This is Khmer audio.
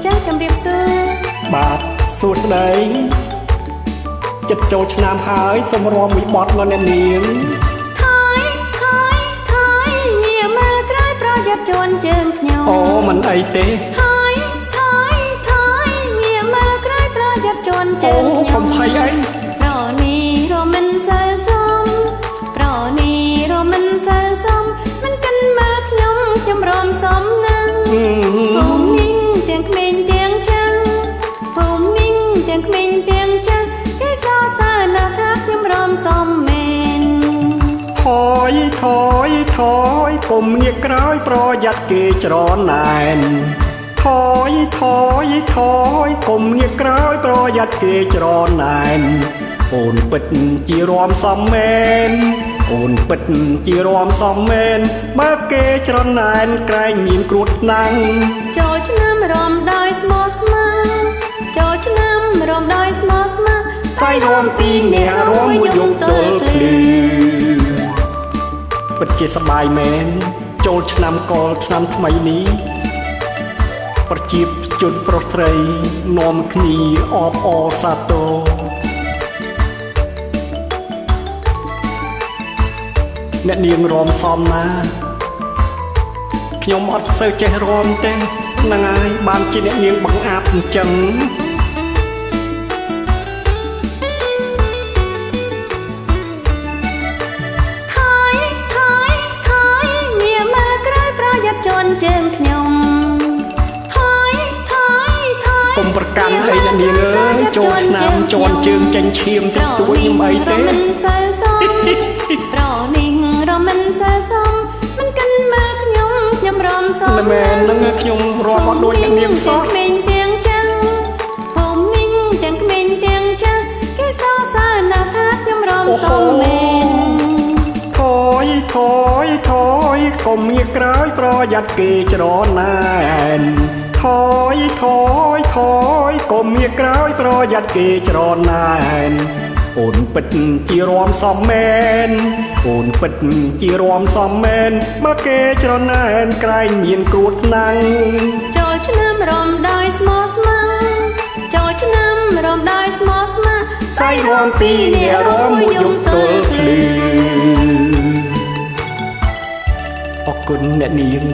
ចាស់ជំរាបសួរបាទសួស្តីចិត្តចូលឆ្នាំហើយសូមរួមមួយបទមកអ្នកនាងថយងាមកក្រោយប្រយ័ត្នជន់ជើងខ្ញុំអូមិនអីទេថយងាមកក្រោយប្រយ័ត្នជន់ជើងខ្ញុំកុំភ័យអីប្រនីរមិនសិលសំប្រនីរមិនសិលសំមិនកិនមកខ្ញុំរំសំណាំភូមិនេះទាំងក្មេងទាំងចាស់ភូមិនេះទាំងក្មេងទាំងចាស់គេសរសើរណាស់ថាខ្ញុំរំសំមែនថយកុំងាកក្រោយប្រយ័ត្នគេច្រណែនថយកុំងាកក្រោយប្រយ័ត្នគេច្រណែនអូនពិតជារំសំមែនអូនពិតជារំសំមែនបើគេច្រណែនក្រែងមានគ្រោះថ្នាំងចូលឆ្នាំរំដោយស្មោះស្ម័គ្រចូលឆ្នាំរំដោយស្មោះស្ម័គ្រសៃរំពីអ្នករំមួយយំទល់ភ្លឺពិតជាសប្បាយមែនចូលឆ្នាំកលឆ្នាំថ្មីនេះប្រជាជនប្រុសស្រីនាំគ្នាអបអរសាទរអ្នកនាងរំសំណាខ្ញុំអត់សូវចេះរំទេហ្នឹងហើយបានជាអ្នកនាងបង្អាប់អញ្ចឹងថយងាមកក្រោយប្រយ័ត្នជន់ជើងខ្ញុំថយកុំប្រកាន់អីអ្នកនាងអើយចូលឆ្នាំជន់ជើងចេញឈាមតិចតួចខ្ញុំអីទេប្រនីរមិនសិលសំមិនកិនមកខ្ញុំរំសំមិនមែនហ្នឹងខ្ញុំរាប់អត់ដូចអ្នកនាងសោះក្មេងទាំងចាស់ភូមិនេះទាំងក្មេងទាំងចាស់គេសរសើរណាស់ថាខ្ញុំរំសំមែនថយកុំងាកក្រោយប្រយ័ត្នគេច្រណែនថយកុំងាកក្រោយប្រយ័ត្នគេច្រណែនអូនពិតជារំសំមែនអូនពិតជារំសំមែនបើគេច្រណែនក្រែងមានគ្រោះថ្នាំងចូលឆ្នាំរំដោយស្មោះស្ម័គ្រចូលឆ្នាំរំដោយស្មោះស្ម័គ្រសៃរំពីអ្នករំមួយយំទល់ភ្លឺអរគុណអ្នកនាង